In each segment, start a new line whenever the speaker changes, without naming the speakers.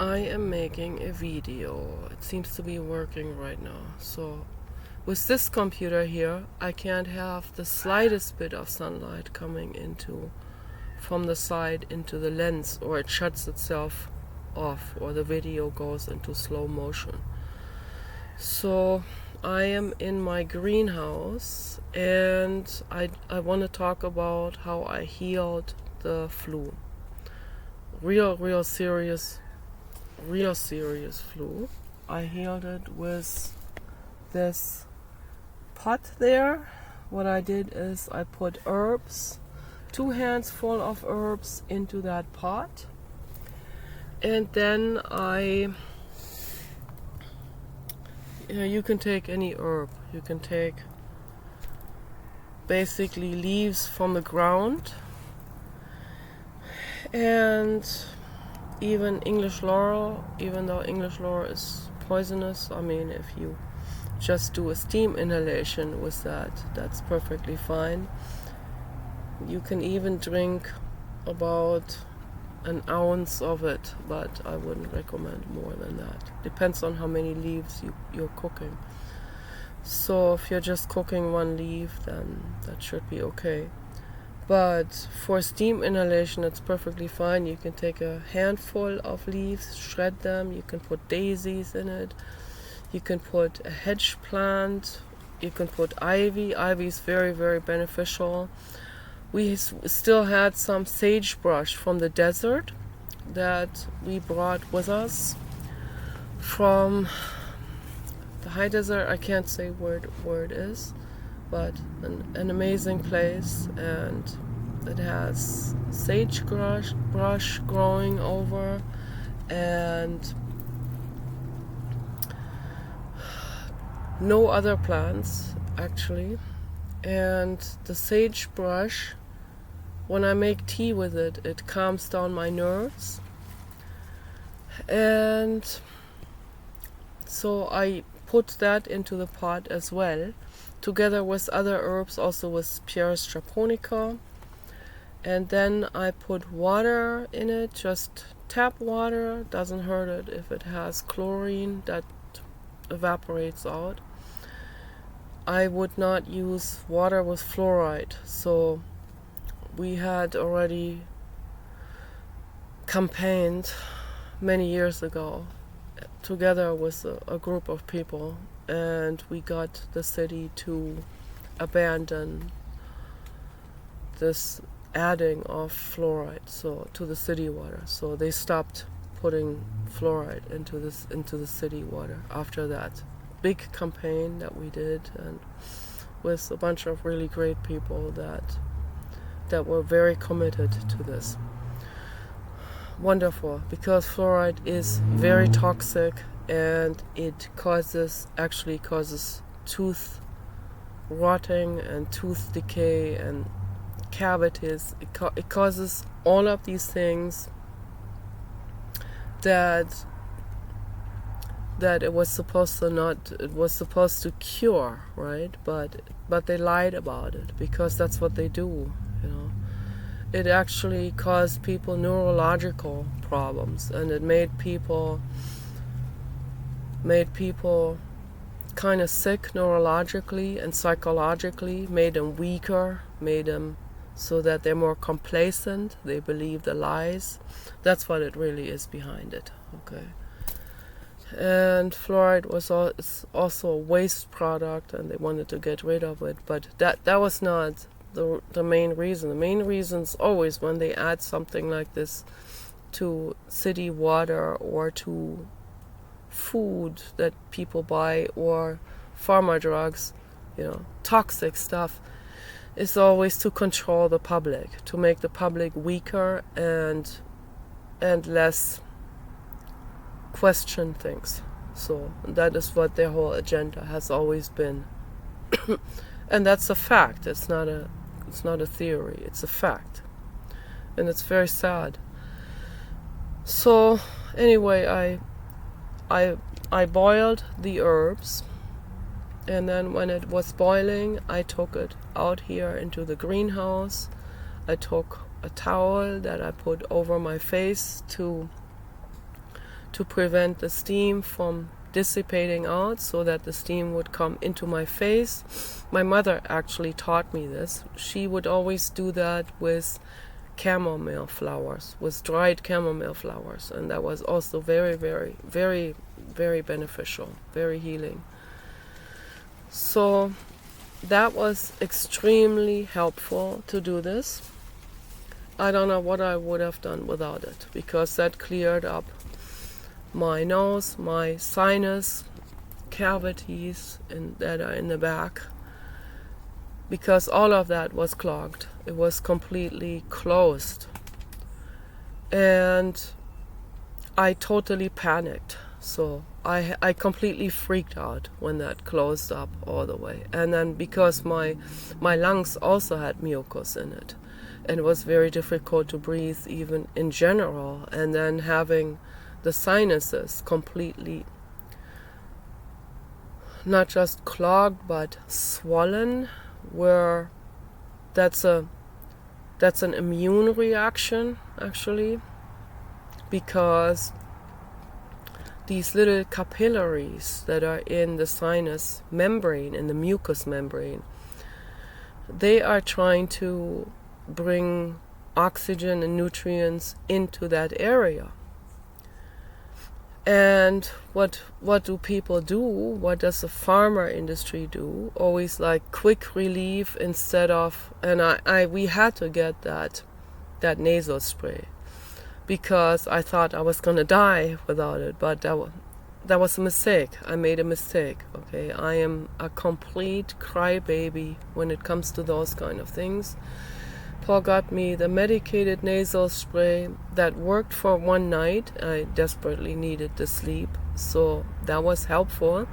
I am making a video. It seems to be working right now. So with this computer here, I can't have the slightest bit of sunlight coming into from the side into the lens, or it shuts itself off, or the video goes into slow motion. So I am in my greenhouse, and I want to talk about how I healed the flu. Real serious flu. I healed it with this pot there. What I did is I put herbs, 2 hands full of herbs into that pot, and then you can take any herb. You can take basically leaves from the ground, and even English laurel, even though English laurel is poisonous. I mean, if you just do a steam inhalation with that, that's perfectly fine. You can even drink about an ounce of it, but I wouldn't recommend more than that. Depends on how many leaves you're cooking. So if you're just cooking 1 leaf, then that should be okay. But for steam inhalation, it's perfectly fine. You can take a handful of leaves, shred them. You can put daisies in it. You can put a hedge plant. You can put ivy. Ivy is very beneficial. We still had some sagebrush from the desert that we brought with us from the high desert. I can't say where it is, but an amazing place, and it has sagebrush growing over, and no other plants actually. And the sagebrush, when I make tea with it, it calms down my nerves. And so I put that into the pot as well, together with other herbs, also with Pieris japonica. And then I put water in it, just tap water. Doesn't hurt it if it has chlorine that evaporates out. I would not use water with fluoride. So we had already campaigned many years ago together with a group of people, and we got the city to abandon this adding of fluoride to the city water. So they stopped putting fluoride into the city water after that big campaign that we did, and with a bunch of really great people that were very committed to this. Wonderful, because fluoride is very toxic, and it actually causes tooth rotting and tooth decay and cavities. It causes all of these things that it was supposed to cure, right? But they lied about it, because that's what they do, you know. It actually caused people neurological problems, and it made people kind of sick neurologically and psychologically, made them weaker, made them so that they're more complacent, they believe the lies. That's what it really is behind it, okay? And fluoride is also a waste product, and they wanted to get rid of it, but that was not the main reason. The main reason is always when they add something like this to city water or to food that people buy, or pharma drugs, you know, toxic stuff, is always to control the public, to make the public weaker and less question things. So that is what their whole agenda has always been. And that's a fact. It's not a theory, it's a fact. And it's very sad. So anyway, I boiled the herbs, and then when it was boiling, I took it out here into the greenhouse. I took a towel that I put over my face to to prevent the steam from dissipating out so that the steam would come into my face. My mother actually taught me this. She would always do that with chamomile flowers, with dried chamomile flowers, and that was also very, very, very, very beneficial, very healing. So that was extremely helpful to do this. I don't know what I would have done without it, because that cleared up my nose, my sinus cavities that are in the back, because all of that was clogged. It was completely closed. And I totally panicked. So I completely freaked out when that closed up all the way. And then because my lungs also had mucus in it, and it was very difficult to breathe even in general, and then having the sinuses completely not just clogged but swollen, where that's an immune reaction actually, because these little capillaries that are in the sinus membrane, in the mucous membrane, they are trying to bring oxygen and nutrients into that area. And what do people do? What does the pharma industry do? Always like quick relief instead of, and we had to get that nasal spray, because I thought I was gonna die without it, but that was a mistake. I made a mistake. Okay, I am a complete crybaby when it comes to those kind of things. Paul got me the medicated nasal spray that worked for one night. I desperately needed the sleep, so that was helpful.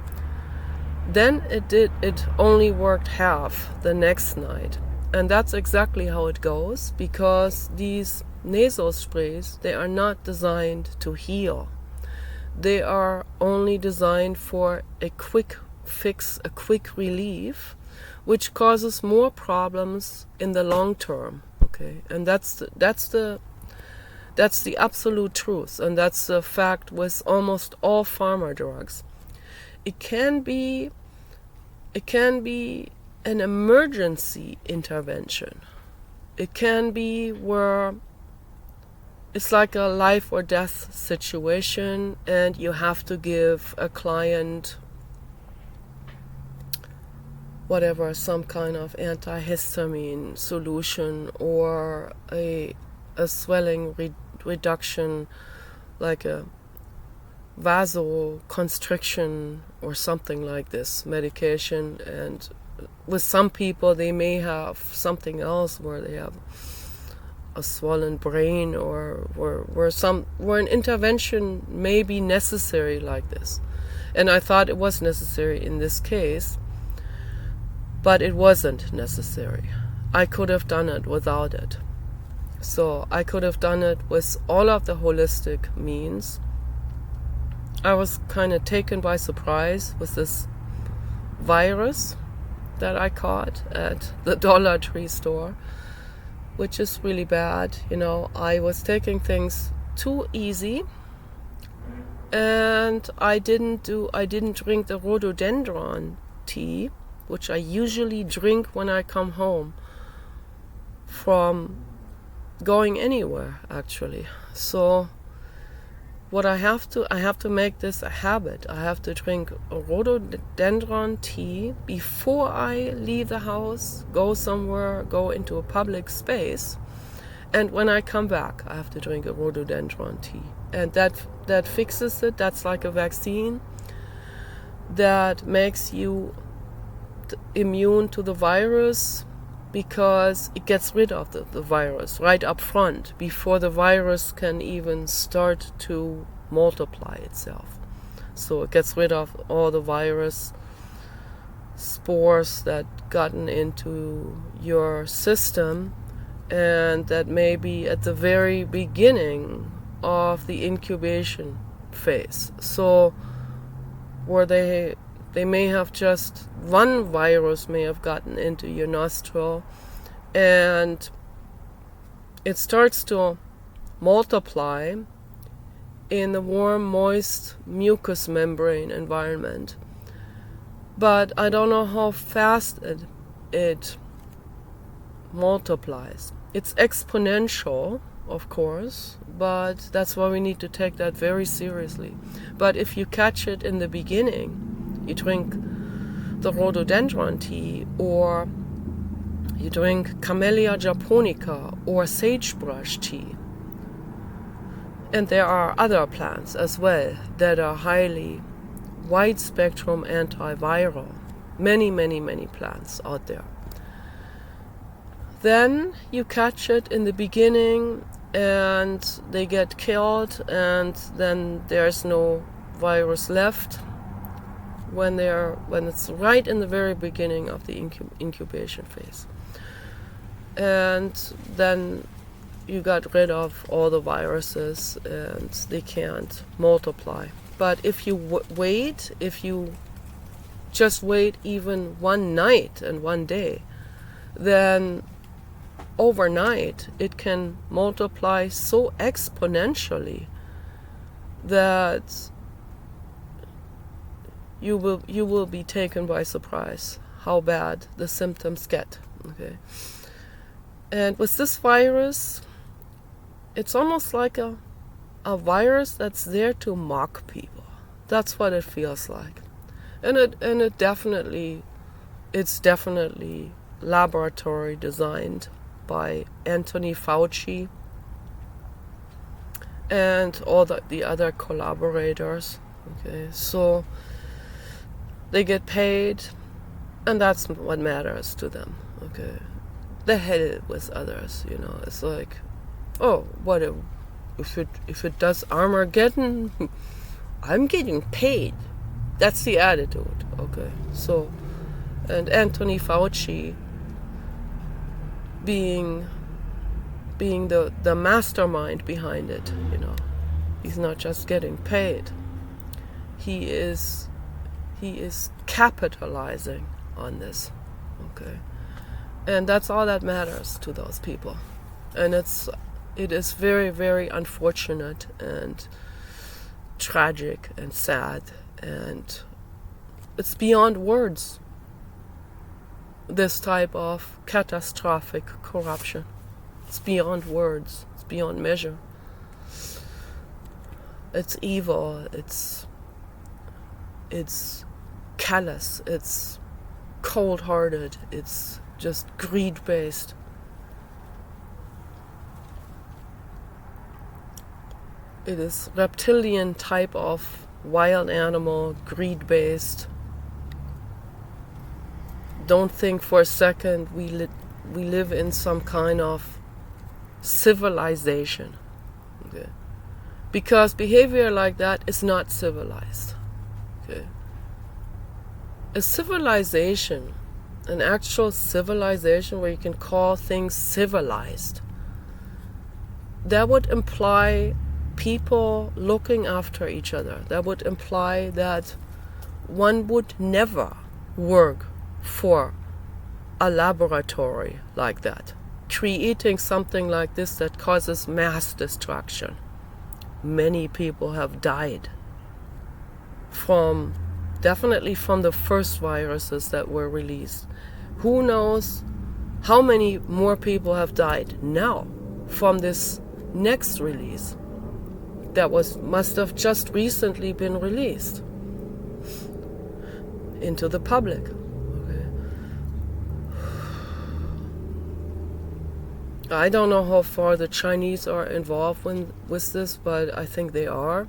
Then it only worked half the next night. And that's exactly how it goes, because these nasal sprays, they are not designed to heal. They are only designed for a quick fix, a quick relief, which causes more problems in the long term. Okay, and that's the absolute truth, and that's the fact with almost all pharma drugs. It can be an emergency intervention. It can be where it's like a life or death situation, and you have to give a client whatever, some kind of antihistamine solution, or a swelling reduction, like a vasoconstriction or something like this medication. And with some people they may have something else, where they have a swollen brain, or where an intervention may be necessary like this. And I thought it was necessary in this case, but it wasn't necessary. I could have done it without it. So I could have done it with all of the holistic means. I was kind of taken by surprise with this virus that I caught at the Dollar Tree store, which is really bad. You know, I was taking things too easy, and I didn't drink the rhododendron tea, which I usually drink when I come home from going anywhere, actually. So what I have to make this a habit. I have to drink a rhododendron tea before I leave the house, go somewhere, go into a public space. And when I come back, I have to drink a rhododendron tea. And that fixes it. That's like a vaccine that makes you immune to the virus, because it gets rid of the virus right up front before the virus can even start to multiply itself. So it gets rid of all the virus spores that gotten into your system, and that may be at the very beginning of the incubation phase. So where they may have just one virus may have gotten into your nostril, and it starts to multiply in the warm, moist mucous membrane environment. But I don't know how fast it multiplies. It's exponential, of course, but that's why we need to take that very seriously. But if you catch it in the beginning, you drink the rhododendron tea, or you drink Camellia japonica or sagebrush tea. And there are other plants as well that are highly wide spectrum antiviral. Many, many, many plants out there. Then you catch it in the beginning and they get killed, and then there's no virus left when it's right in the very beginning of the incubation phase. And then you got rid of all the viruses and they can't multiply. But if you wait, if you just wait even one night and one day, then overnight it can multiply so exponentially that you will be taken by surprise how bad the symptoms get. Okay. And with this virus, it's almost like a virus that's there to mock people. That's what it feels like. And it's definitely laboratory designed by Anthony Fauci and all the other collaborators. Okay, so they get paid, and that's what matters to them. Okay, the hell with others, It's like, oh, what if it does Armageddon, I'm getting paid. That's the attitude. Okay, so, and Anthony Fauci being the mastermind behind it, he's not just getting paid. He is capitalizing on this. Okay, and that's all that matters to those people. And it is very, very unfortunate and tragic and sad, and it's beyond words, this type of catastrophic corruption. It's beyond words. It's beyond measure. It's evil. It's callous. It's cold-hearted. It's just greed-based. It is reptilian type of wild animal, greed-based. Don't think for a second we live in some kind of civilization. Okay? Because behavior like that is not civilized. Okay? A civilization, an actual civilization where you can call things civilized, that would imply people looking after each other. That would imply that one would never work for a laboratory like that, creating something like this that causes mass destruction. Many people have died definitely from the first viruses that were released. Who knows how many more people have died now from this next release that must have just recently been released into the public. Okay. I don't know how far the Chinese are involved with this, but I think they are.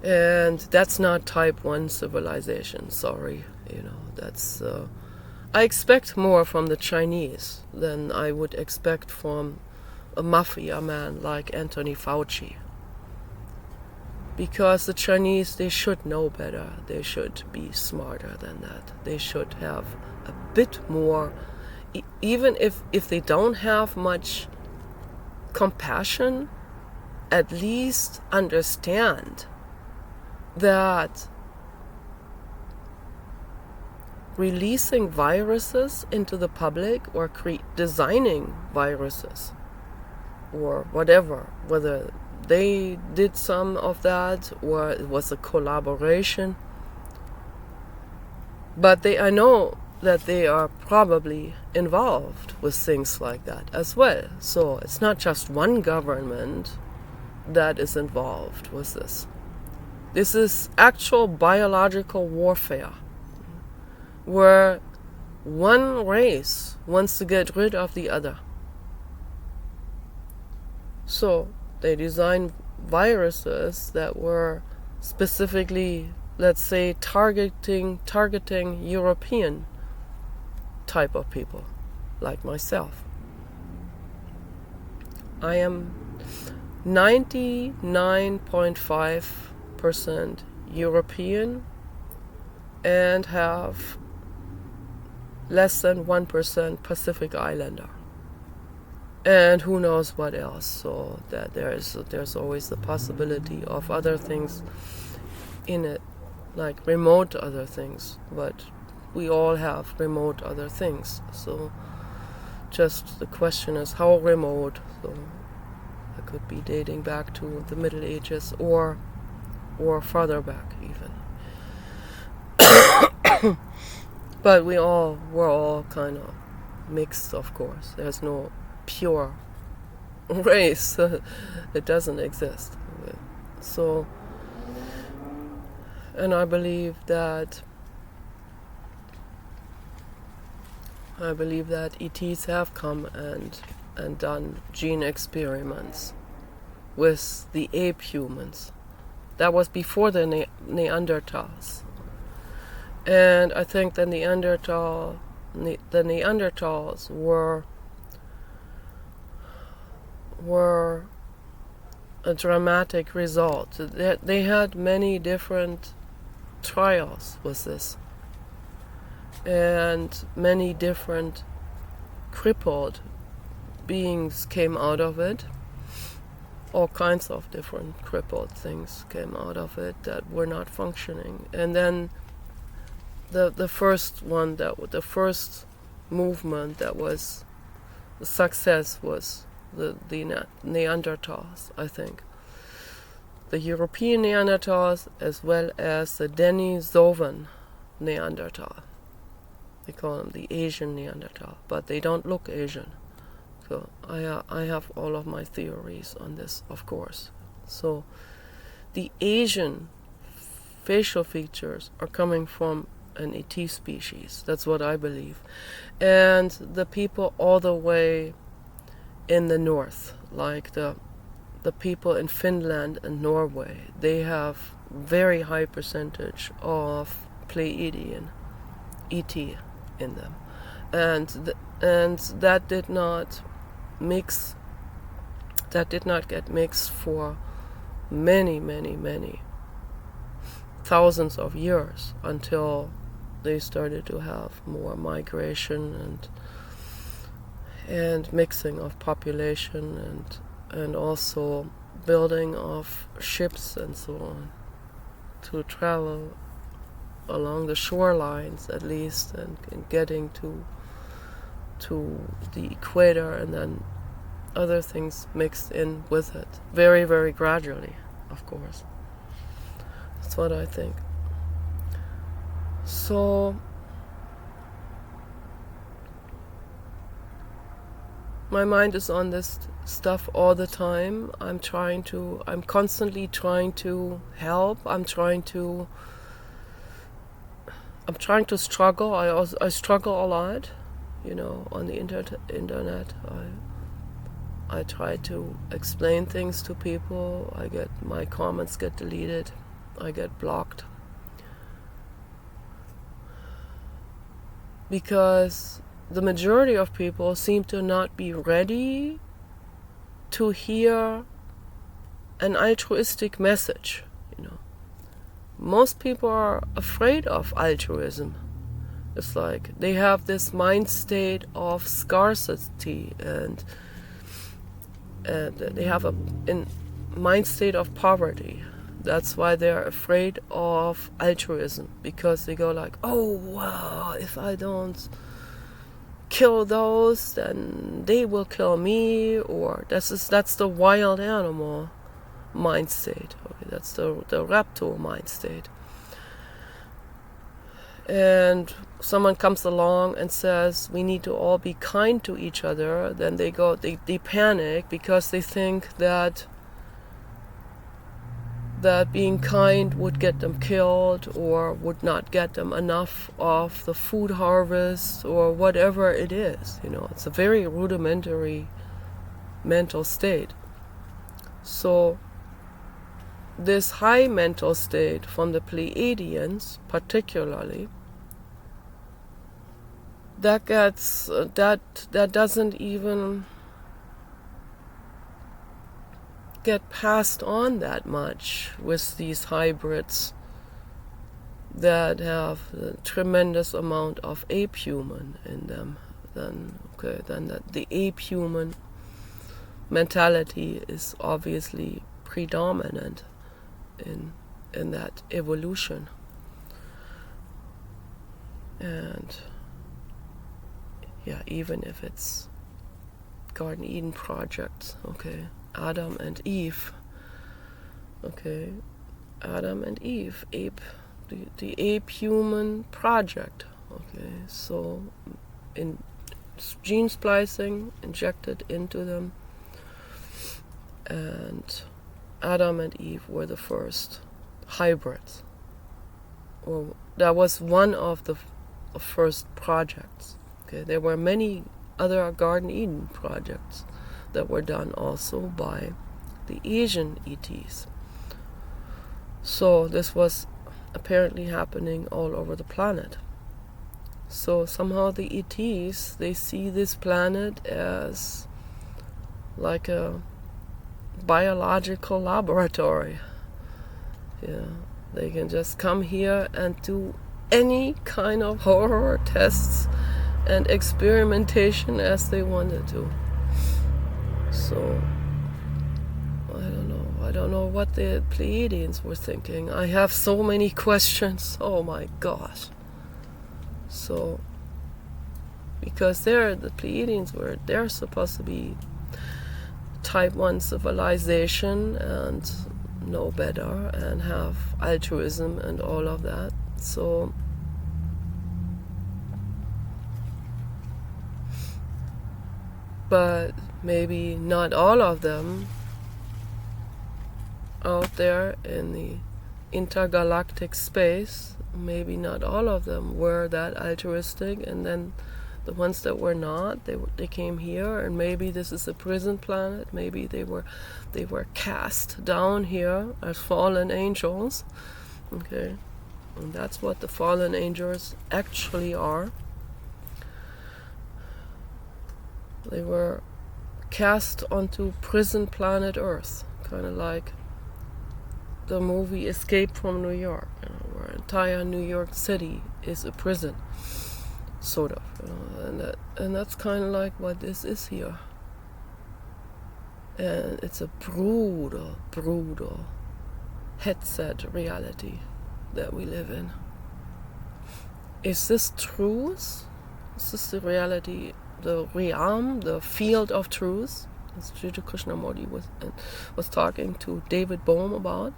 And that's not type 1 civilization, sorry. That's I expect more from the Chinese than I would expect from a mafia man like Anthony Fauci. Because the Chinese, they should know better. They should be smarter than that. They should have a bit more, even if they don't have much compassion, at least understand that releasing viruses into the public or designing viruses or whatever, whether they did some of that or it was a collaboration. But I know that they are probably involved with things like that as well. So it's not just one government that is involved with this. This is actual biological warfare, where one race wants to get rid of the other. So they designed viruses that were specifically, let's say, targeting European type of people, like myself. I am 99.5% European and have less than 1% Pacific Islander. And who knows what else, so that there's always the possibility of other things in it, like remote other things, but we all have remote other things. So just the question is how remote. So it could be dating back to the Middle Ages or farther back even. But we're all kind of mixed, of course. There's no pure race. It doesn't exist. So, and I believe that ETs have come and done gene experiments with the ape humans. That was before the Neanderthals. And I think the Neanderthals were a dramatic result. They had many different trials with this, and many different crippled beings came out of it. All kinds of different crippled things came out of it that were not functioning. And then the first movement that was the success was the Neanderthals, I think. The European Neanderthals as well as the Denisovan Neanderthal. They call them the Asian Neanderthal, but they don't look Asian. So I have all of my theories on this, of course. So the Asian facial features are coming from an ET species. That's what I believe. And the people all the way in the north, like the people in Finland and Norway, they have very high percentage of Pleiadian ET in them. And that did not get mixed for many thousands of years until they started to have more migration and mixing of population and also building of ships and so on to travel along the shorelines at least and getting to the equator, and then other things mixed in with it very, very gradually, of course. That's what I think. So my mind is on this stuff all the time. I'm constantly trying to help. I'm trying to struggle. I struggle a lot, on the internet. I try to explain things to people. My comments get deleted. I get blocked. Because the majority of people seem to not be ready to hear an altruistic message, Most people are afraid of altruism. It's like they have this mind state of scarcity and they have a mind state of poverty. That's why they're afraid of altruism, because they go like, oh wow, if I don't kill those, then they will kill me, or that's the wild animal mind state. Okay, that's the reptile mind state. And someone comes along and says we need to all be kind to each other, then they panic because they think that being kind would get them killed or would not get them enough of the food harvest or whatever it is. It's a very rudimentary mental state. So this high mental state from the Pleiadians particularly, that doesn't even get passed on that much with these hybrids that have a tremendous amount of ape-human in them. Then the ape-human mentality is obviously predominant in that evolution. And even if it's Garden Eden projects, Adam and Eve, Adam and Eve, the ape-human project, so in gene splicing injected into them, and Adam and Eve were the first hybrids, or that was one of the first projects. There were many other Garden Eden projects that were done also by the Asian ETs. So this was apparently happening all over the planet. So somehow the ETs, they see this planet as like a biological laboratory. They can just come here and do any kind of horror tests and experimentation as they wanted to. So I don't know what the Pleiadians were thinking. I have so many questions. Oh my gosh. So because the Pleiadians they're supposed to be type 1 civilization and know better and have altruism and all of that. So but maybe not all of them out there in the intergalactic space, maybe not all of them were that altruistic, and then the ones that were not, they came here, and maybe this is a prison planet. Maybe they were cast down here as fallen angels. And that's what the fallen angels actually are. They were cast onto prison planet Earth, kind of like the movie Escape from New York, where entire New York City is a prison, sort of. And that's kind of like what this is here. And it's a brutal headset reality that we live in. Is this truth? Is this the reality? The realm, the field of truth, as Sri Krishnamurti was talking to David Bohm about?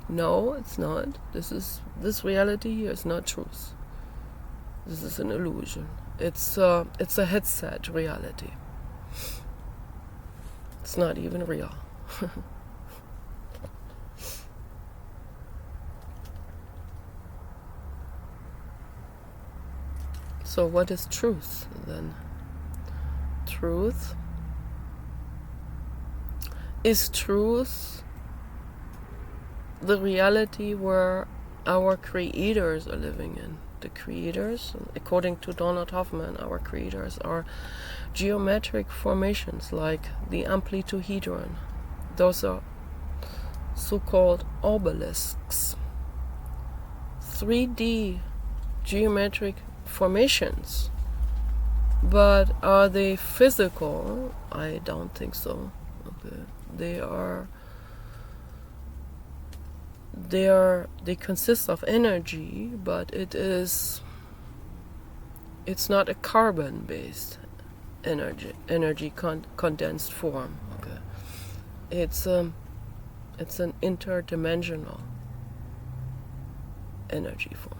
No, it's not. This reality here is not truth. This is an illusion. It's a headset reality. It's not even real. So what is truth then? Truth is truth the reality where our creators are living in. The creators, according to Donald Hoffman, our creators are geometric formations like the amplituhedron. Those are so-called obelisks, 3D geometric formations. But are they physical? I don't think so. They consist of energy, but it's not a carbon-based energy condensed form. Okay, it's an interdimensional energy form.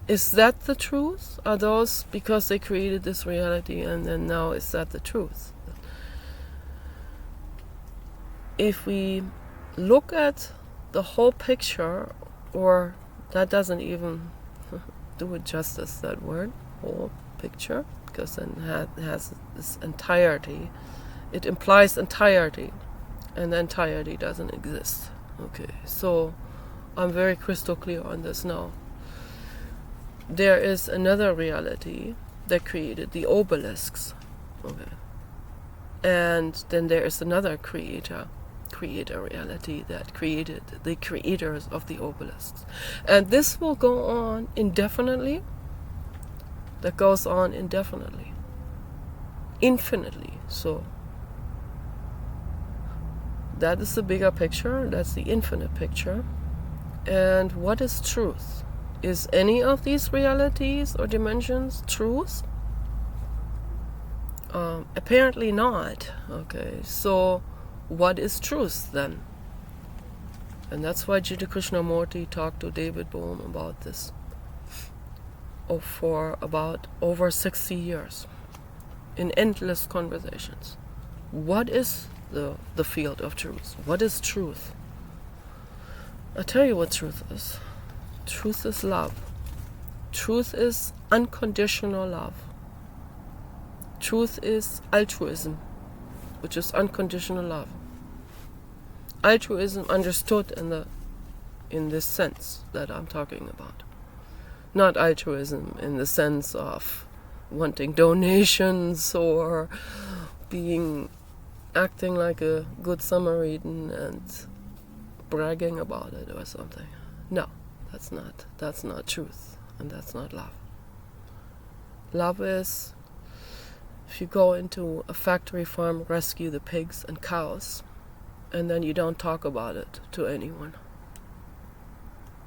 Is that the truth? Are those because they created this reality, and then now is that the truth? If we look at the whole picture, or that doesn't even do it justice, that word, whole picture, because then it has this entirety. It implies entirety, and the entirety doesn't exist. Okay, so I'm very crystal clear on this now. There is another reality that created the obelisks. Okay. And then there is another creator reality that created the creators of the obelisks. And this will go on indefinitely. That goes on indefinitely. Infinitely. So that is the bigger picture. That's the infinite picture. And what is truth? Is any of these realities or dimensions truth? Apparently not. Okay, so what is truth then? And that's why Jiddu Krishnamurti talked to David Bohm about this for about over 60 years in endless conversations. What is the field of truth? What is truth? I'll tell you what truth is. Truth is love. Truth is unconditional love. Truth is altruism, which is unconditional love. Altruism understood in this sense that I'm talking about. Not altruism in the sense of wanting donations or acting like a good Samaritan and bragging about it or something. No, that's not truth, and that's not love. Love is, if you go into a factory farm, rescue the pigs and cows, and then you don't talk about it to anyone.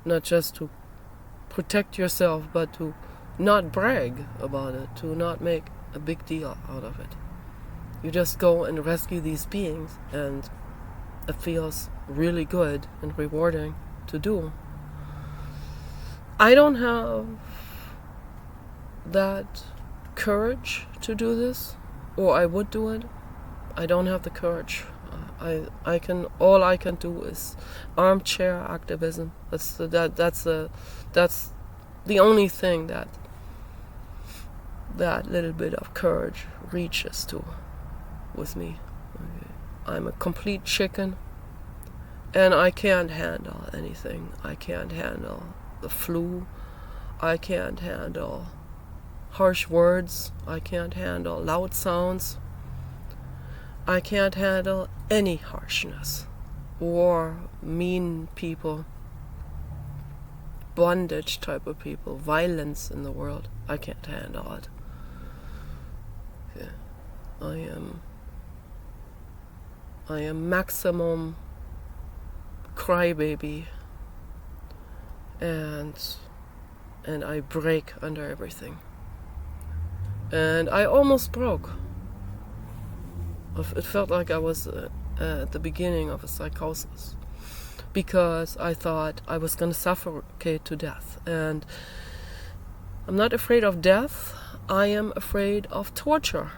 Not just to protect yourself, but to not brag about it, to not make a big deal out of it. You just go and rescue these beings, and it feels really good and rewarding to do. I don't have that courage to do this, or I would do it. I don't have the courage. All I can do is armchair activism. That's the only thing that little bit of courage reaches to with me. I'm a complete chicken, and I can't handle anything. I can't handle the flu. I can't handle harsh words. I can't handle loud sounds. I can't handle any harshness or mean people, bondage type of people, violence in the world. I can't handle it. Yeah. I am maximum crybaby, and I break under everything. And I almost broke. It felt like I was at the beginning of a psychosis, because I thought I was going to suffocate to death. And I'm not afraid of death. I am afraid of torture.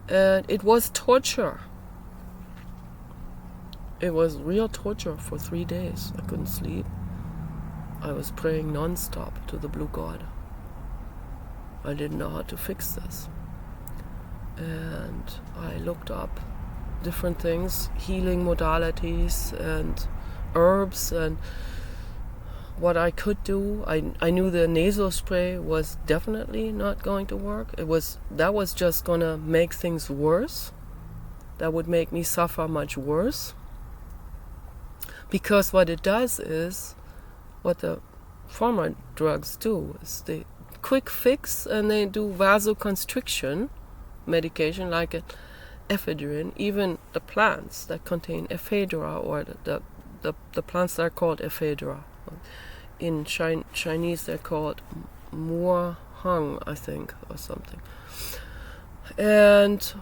And it was torture. It was real torture for 3 days. I couldn't sleep. I was praying non-stop to the blue god. I didn't know how to fix this. And I looked up different things, healing modalities and herbs, and what I could do. I knew the nasal spray was definitely not going to work. That was just going to make things worse. That would make me suffer much worse. Because what it does is, what the pharma drugs do is they quick fix, and they do vasoconstriction medication like ephedrine. Even the plants that contain ephedra, or the plants that are called ephedra, in Chinese they're called mo hang, I think, or something. And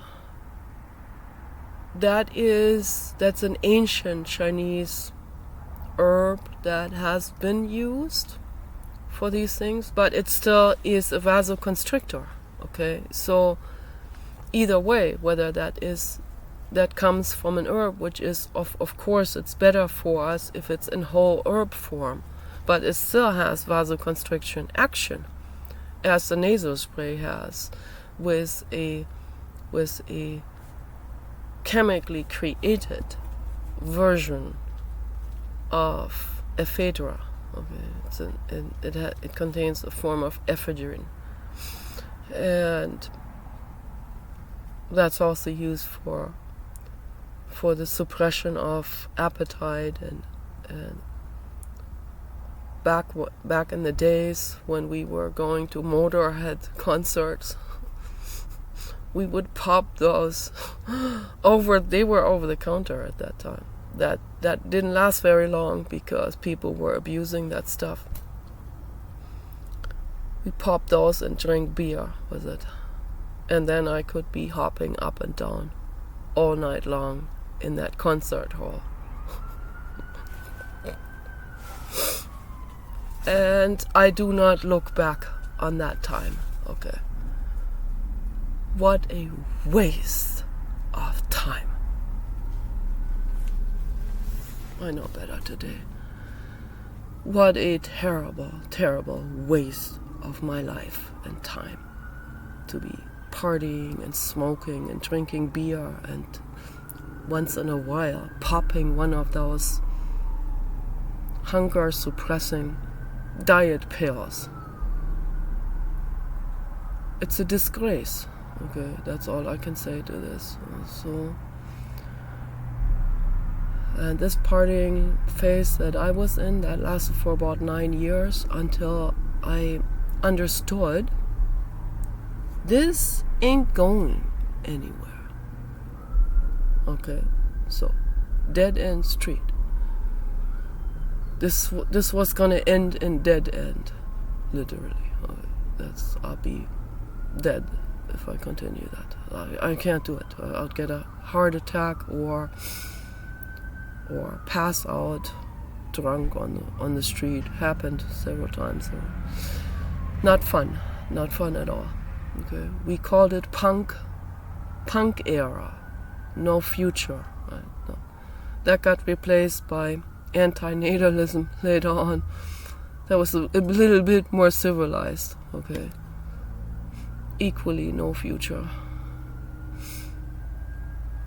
that's an ancient Chinese herb that has been used for these things, but it still is a vasoconstrictor. Okay, so either way, whether that comes from an herb, which is of course it's better for us if it's in whole herb form, but it still has vasoconstriction action, as the nasal spray has, with a chemically created version of ephedra. Okay, it contains a form of ephedrine, and that's also used for the suppression of appetite, and back in the days when we were going to Motorhead concerts, we would pop those they were over the counter at that time. That didn't last very long because people were abusing that stuff. We popped those and drank beer with it. And then I could be hopping up and down all night long in that concert hall. And I do not look back on that time. Okay. What a waste of time. I know better today. What a terrible, terrible waste of my life and time to be partying and smoking and drinking beer and once in a while popping one of those hunger suppressing diet pills. It's a disgrace. Okay, that's all I can say to this. So, and this partying phase that I was in, that lasted for about 9 years until I understood this ain't going anywhere. Okay, so dead end street. This was gonna end in dead end, literally. I'll be dead if I continue that. I can't do it. I'll get a heart attack or pass out drunk on the street. Happened several times. So not fun at all. Okay, we called it punk era, no future. Right? No. That got replaced by antinatalism later on. That was a little bit more civilized. Okay, equally no future.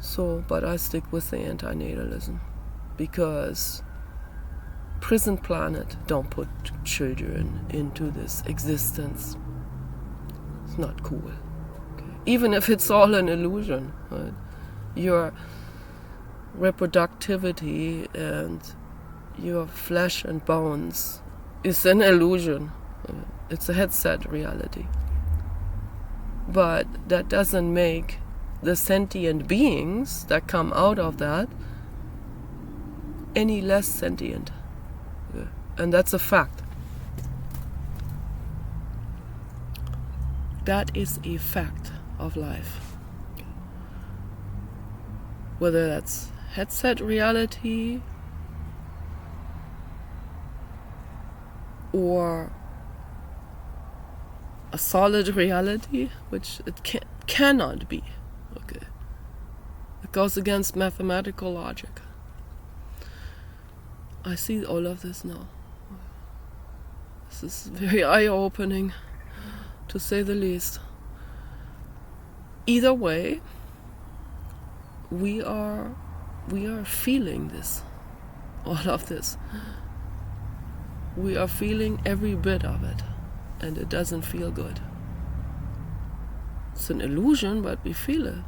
So, but I stick with the antinatalism because Prison Planet don't put children into this existence. It's not cool. Okay. Even if it's all an illusion, right? Your reproductivity and your flesh and bones is an illusion. It's a headset reality. But that doesn't make the sentient beings that come out of that any less sentient. And that's a fact. That is a fact of life. Whether that's headset reality or a solid reality, which it cannot be. Okay, it goes against mathematical logic. I see all of this now. This is very eye-opening, to say the least. Either way, we are feeling this, all of this. We are feeling every bit of it, and it doesn't feel good. It's an illusion, but we feel it.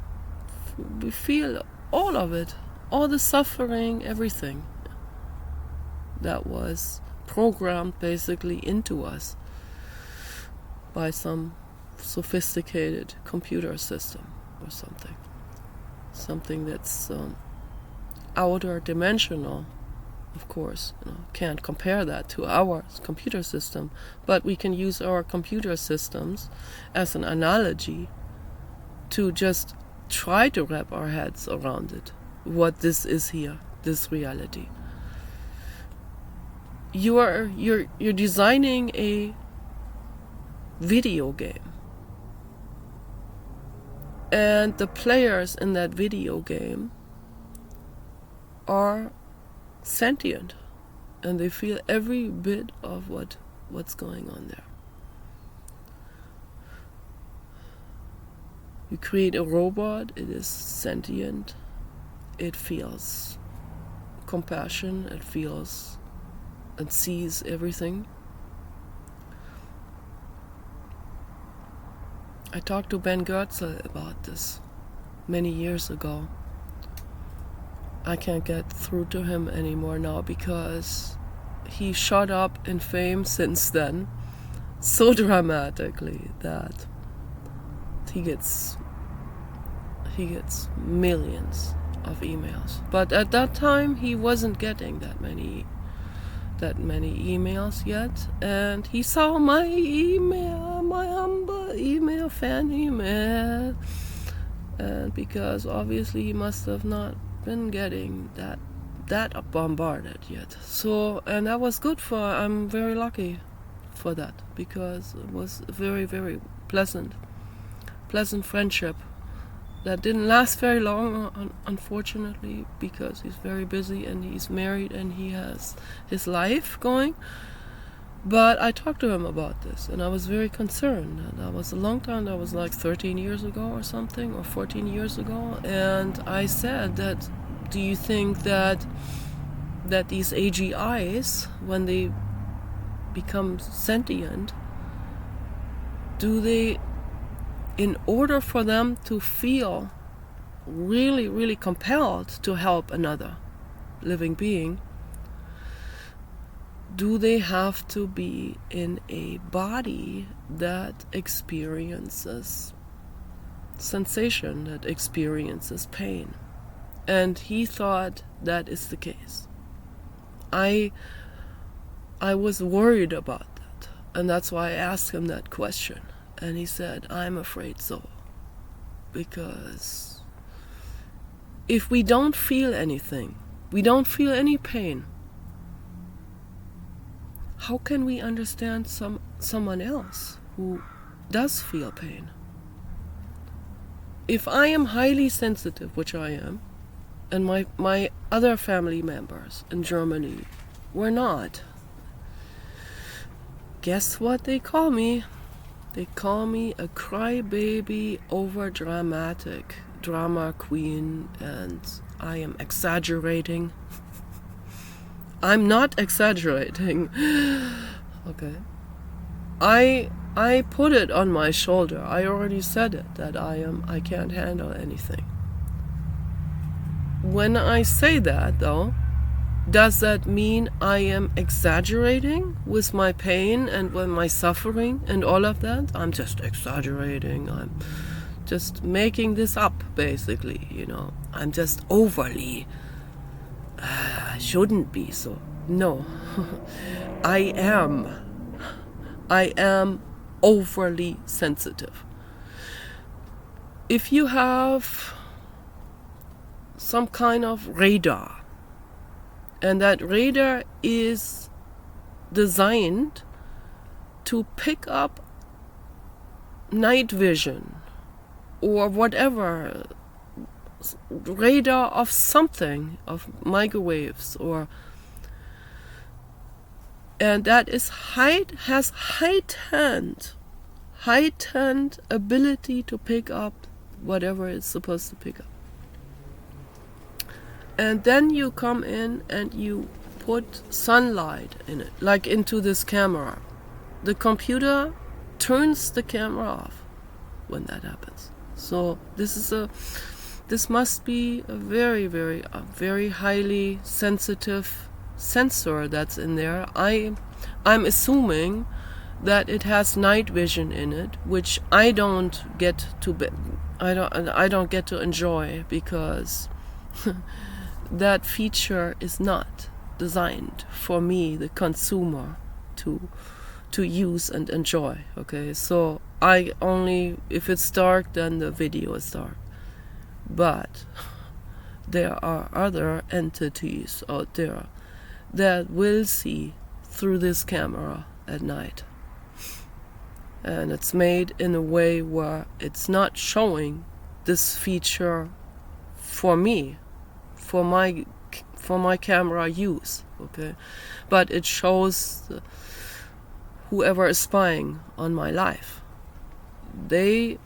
We feel all of it, all the suffering, everything that was programmed basically into us by some sophisticated computer system or something that's outer dimensional. Of course, can't compare that to our computer system, but we can use our computer systems as an analogy to just try to wrap our heads around it, what this is here, this reality. You're designing a video game, and the players in that video game are sentient, and they feel every bit of what's going on there. You create a robot, it is sentient, it feels compassion, it feels and sees everything. I talked to Ben Goertzel about this many years ago. I can't get through to him anymore now because he shot up in fame since then so dramatically that he gets millions of emails. But at that time he wasn't getting that many emails yet, and he saw my email, my humble email, fan email, and because obviously he must have not been getting that bombarded yet. So, and that was good I'm very lucky for that, because it was a very, very pleasant friendship that didn't last very long, unfortunately, because he's very busy and he's married and he has his life going. But I talked to him about this, and I was very concerned. That was a long time. That was like 13 years ago or something, or 14 years ago. And I said that, do you think that these AGIs, when they become sentient, do they, in order for them to feel really, really compelled to help another living being, do they have to be in a body that experiences sensation, that experiences pain? And he thought that is the case. I was worried about that, and that's why I asked him that question. And he said, I'm afraid so. Because if we don't feel anything, we don't feel any pain, how can we understand someone else who does feel pain? If I am highly sensitive, which I am, and my other family members in Germany were not, guess what they call me? They call me a crybaby, over-dramatic drama queen, and I am exaggerating. I'm not exaggerating. Okay. I put it on my shoulder. I already said it, that I can't handle anything. When I say that, though, does that mean I am exaggerating with my pain and with my suffering and all of that? I'm just exaggerating. I'm just making this up, basically, you know. I'm just overly... shouldn't be so. No. I am overly sensitive. If you have some kind of radar, and that radar is designed to pick up night vision or whatever, radar of something, of microwaves, and that has heightened ability to pick up whatever it's supposed to pick up. And then you come in and you put sunlight in it, like into this camera. The computer turns the camera off when that happens. So this must be a very highly sensitive sensor that's in there. I'm assuming that it has night vision in it, which I don't get to enjoy, because that feature is not designed for me, the consumer, to use and enjoy. Okay, so if it's dark, then the video is dark. But there are other entities out there that will see through this camera at night. And it's made in a way where it's not showing this feature for me, for my camera use, okay? But it shows whoever is spying on my life. They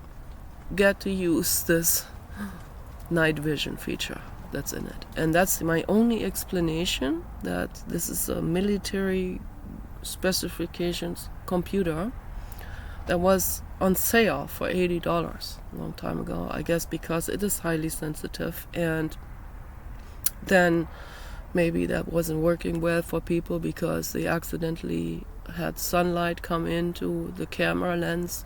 get to use this night vision feature that's in it. And that's my only explanation, that this is a military specifications computer that was on sale for $80 a long time ago, I guess because it is highly sensitive, and then maybe that wasn't working well for people because they accidentally had sunlight come into the camera lens,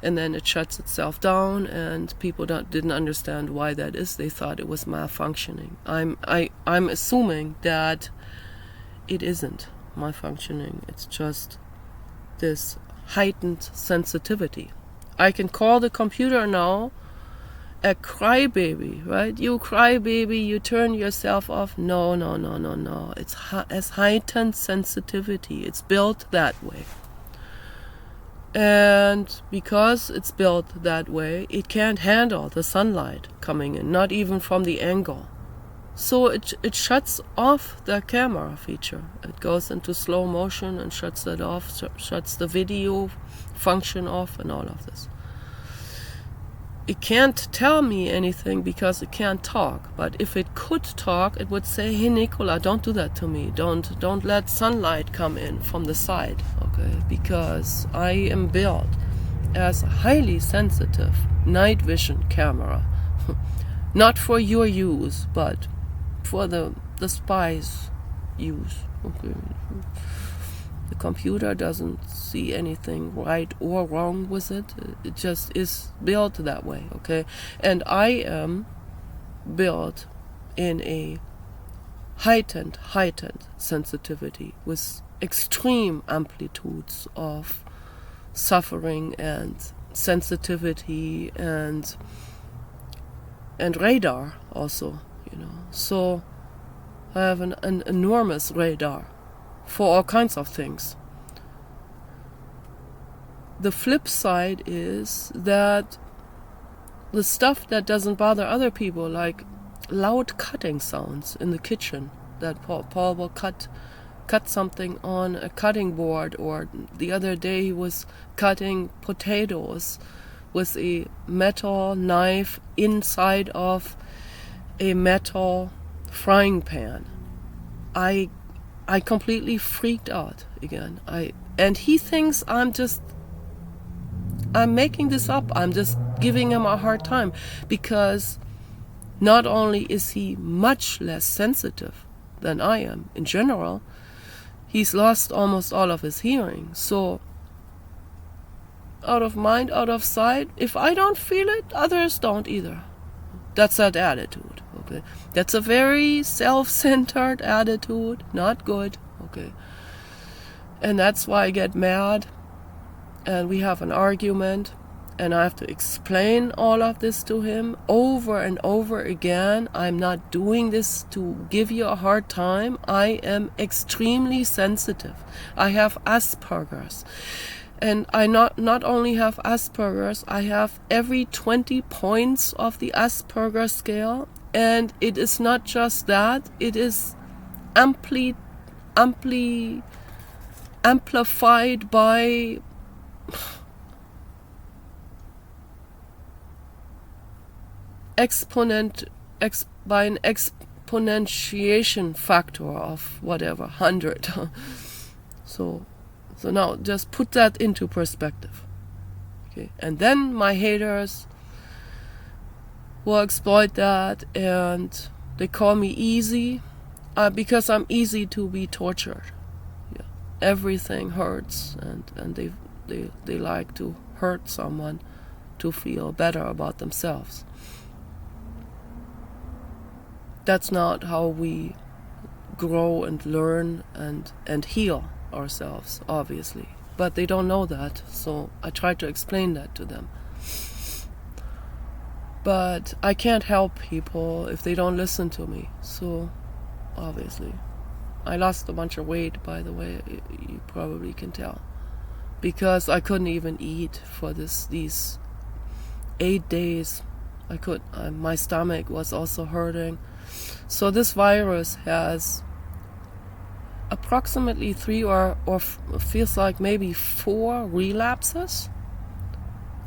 and then it shuts itself down, and people didn't understand why that is. They thought it was malfunctioning. I'm assuming that it isn't malfunctioning. It's just this heightened sensitivity. I can call the computer now a crybaby, right? You crybaby, you turn yourself off. No. It's as heightened sensitivity. It's built that way. And because it's built that way, it can't handle the sunlight coming in, not even from the angle. So it shuts off the camera feature. It goes into slow motion and shuts that off, shuts the video function off and all of this. It can't tell me anything because it can't talk. But if it could talk, it would say, "Hey Nicola, don't do that to me. Don't let sunlight come in from the side, okay? Because I am built as a highly sensitive night vision camera, not for your use, but for the spy's use, okay? The computer doesn't see anything right or wrong with it. It just is built that way, okay? And I am built in a heightened sensitivity with extreme amplitudes of suffering and sensitivity and radar also, So I have an enormous radar for all kinds of things. The flip side is that the stuff that doesn't bother other people, like loud cutting sounds in the kitchen, that Paul will cut something on a cutting board, or the other day he was cutting potatoes with a metal knife inside of a metal frying pan. I completely freaked out again. And he thinks I'm making this up. I'm just giving him a hard time, because not only is he much less sensitive than I am in general, he's lost almost all of his hearing. So out of mind, out of sight. If I don't feel it, others don't either. That's that attitude, okay? That's a very self-centered attitude, not good, okay? And that's why I get mad, and we have an argument, and I have to explain all of this to him over and over again. I'm not doing this to give you a hard time. I am extremely sensitive. I have Asperger's. And I not only have Asperger's, I have every 20 points of the Asperger scale. And it is not just that, it is amplified by by an exponentiation factor of whatever, 100. So now just put that into perspective. Okay, and then my haters will exploit that, and they call me easy because I'm easy to be tortured. Yeah, everything hurts, and they like to hurt someone to feel better about themselves. That's not how we grow and learn and heal ourselves, obviously. but they don't know that. So I try to explain that to them. But I can't help people if they don't listen to me. So obviously, I lost a bunch of weight, by the way, you probably can tell, because I couldn't even eat for these 8 days. My stomach was also hurting. So this virus has approximately 3 or feels like maybe 4 relapses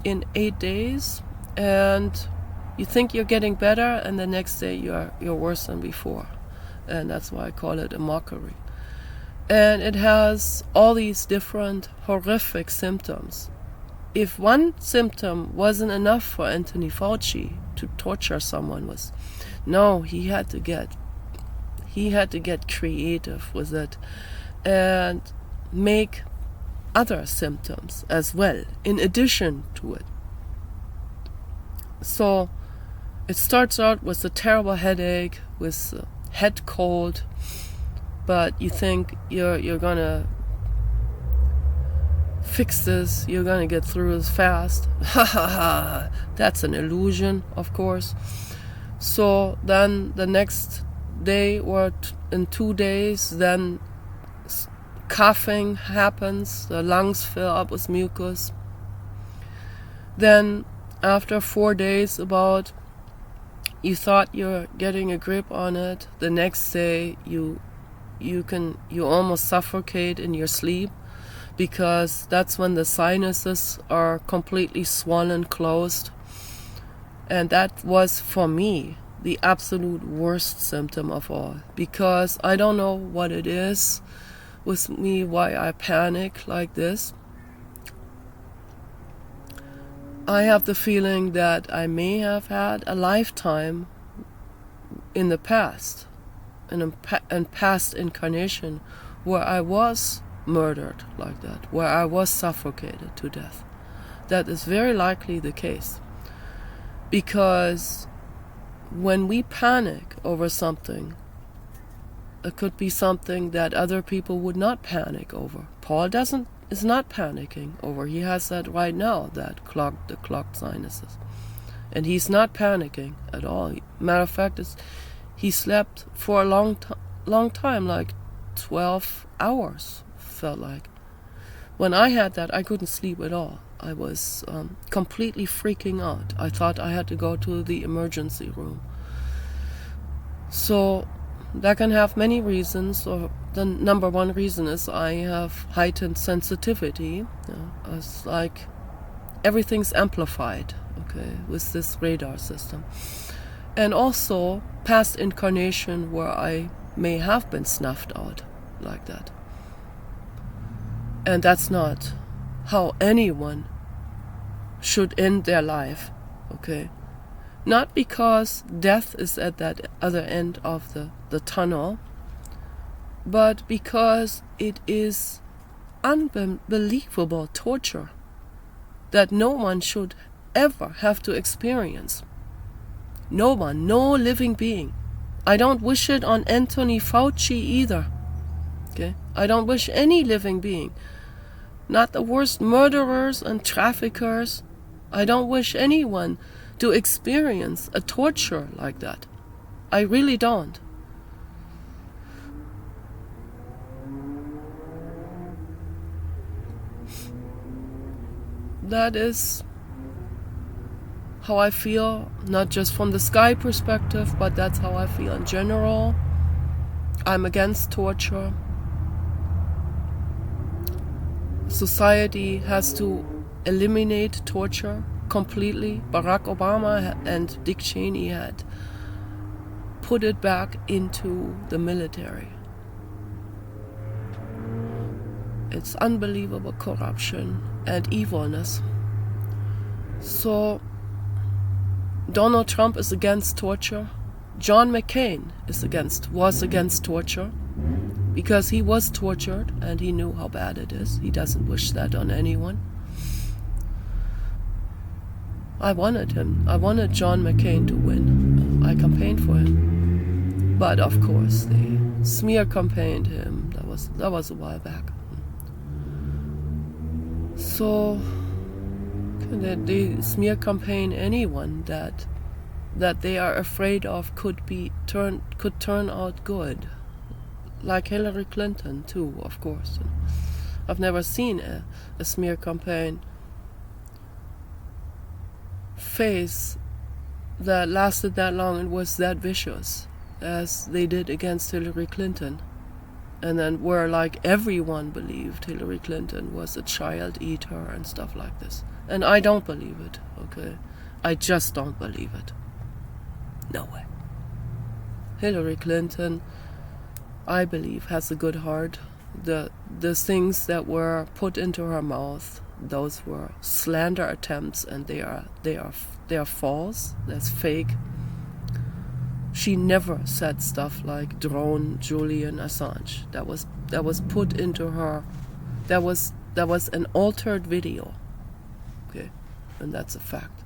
in 8 days, and you think you're getting better, and the next day you're worse than before. And that's why I call it a mockery. And it has all these different horrific symptoms. If one symptom wasn't enough for Anthony Fauci to torture someone with, no, he had to get creative with it and make other symptoms as well in addition to it. So it starts out with a terrible headache, with a head cold, but you think you're gonna fix this, you're gonna get through this fast. Ha ha ha! That's an illusion, of course. So then the next day or in 2 days, then coughing happens, the lungs fill up with mucus. Then after 4 days about, you thought you're getting a grip on it, the next day you almost suffocate in your sleep, because that's when the sinuses are completely swollen closed. And that was, for me, the absolute worst symptom of all, because I don't know what it is with me, why I panic like this. I have the feeling that I may have had a lifetime in the past, in past incarnation, where I was murdered like that, where I was suffocated to death. That is very likely the case, because when we panic over something, it could be something that other people would not panic over. Paul is not panicking over. He has that right now, the clogged sinuses. And he's not panicking at all. Matter of fact, he slept for a long time, like 12 hours, felt like. When I had that, I couldn't sleep at all. I was completely freaking out. I thought I had to go to the emergency room. So that can have many reasons, or the number one reason is I have heightened sensitivity. It's like everything's amplified, okay, with this radar system. And also past incarnation where I may have been snuffed out like that. And that's not how anyone should end their life, okay? Not because death is at that other end of the tunnel, but because it is unbelievable torture that no one should ever have to experience. No one, no living being. I don't wish it on Anthony Fauci either. Okay? I don't wish any living being, not the worst murderers and traffickers. I don't wish anyone to experience a torture like that. I really don't. That is how I feel, not just from the sky perspective, but that's how I feel in general. I'm against torture. Society has to eliminate torture completely. Barack Obama and Dick Cheney had put it back into the military. It's unbelievable corruption and evilness. So Donald Trump is against torture. John McCain was against torture because he was tortured and he knew how bad it is. He doesn't wish that on anyone. I wanted John McCain to win. I campaigned for him. But of course, they smear campaigned him. That was a while back. So they smear campaign anyone that they are afraid of could turn out good, like Hillary Clinton too, of course. I've never seen a smear campaign phase that lasted that long and was that vicious as they did against Hillary Clinton. And then where like everyone believed Hillary Clinton was a child eater and stuff like this. And I don't believe it, okay? I just don't believe it. No way. Hillary Clinton, I believe, has a good heart. The things that were put into her mouth, those were slander attempts, and they are false. That's fake. She never said stuff like drone Julian Assange. That was put into her. That was an altered video. Okay, and that's a fact.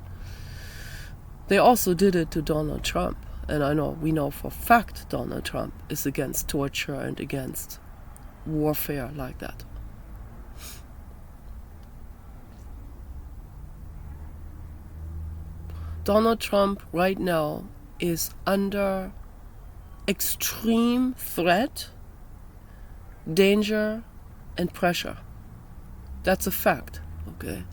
They also did it to Donald Trump, and we know for a fact Donald Trump is against torture and against warfare like that. Donald Trump right now is under extreme threat, danger, and pressure. That's a fact, okay?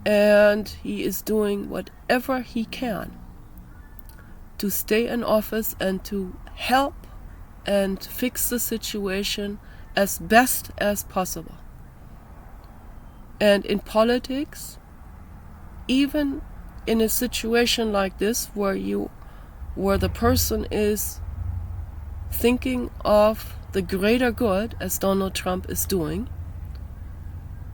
And he is doing whatever he can to stay in office and to help and fix the situation as best as possible. And in politics, even in a situation like this where the person is thinking of the greater good, as Donald Trump is doing,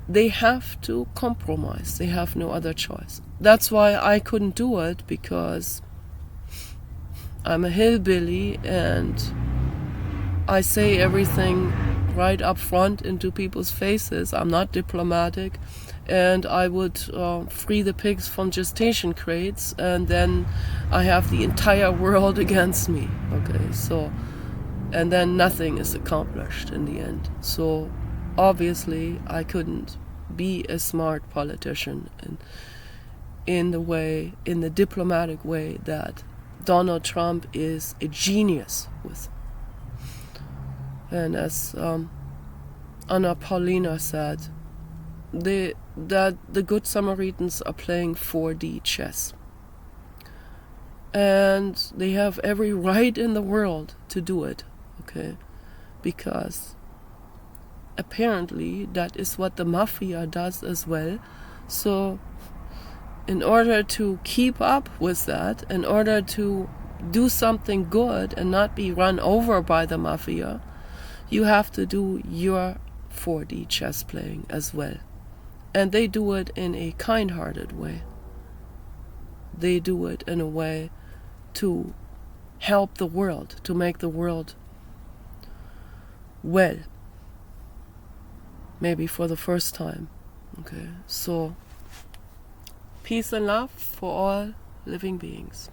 they have to compromise. They have no other choice. That's why I couldn't do it, because I'm a hillbilly and I say everything right up front into people's faces. I'm not diplomatic, and I would free the pigs from gestation crates, and then I have the entire world against me. Okay, so, and then nothing is accomplished in the end. So obviously I couldn't be a smart politician in the diplomatic way that Donald Trump is a genius with. And as Anna Paulina said, the Good Samaritans are playing 4D chess. And they have every right in the world to do it, okay? Because apparently that is what the mafia does as well. So in order to keep up with that, in order to do something good and not be run over by the mafia, you have to do your 4D chess playing as well. And they do it in a kind-hearted way. They do it in a way to help the world, to make the world well. Maybe for the first time. Okay, so peace and love for all living beings.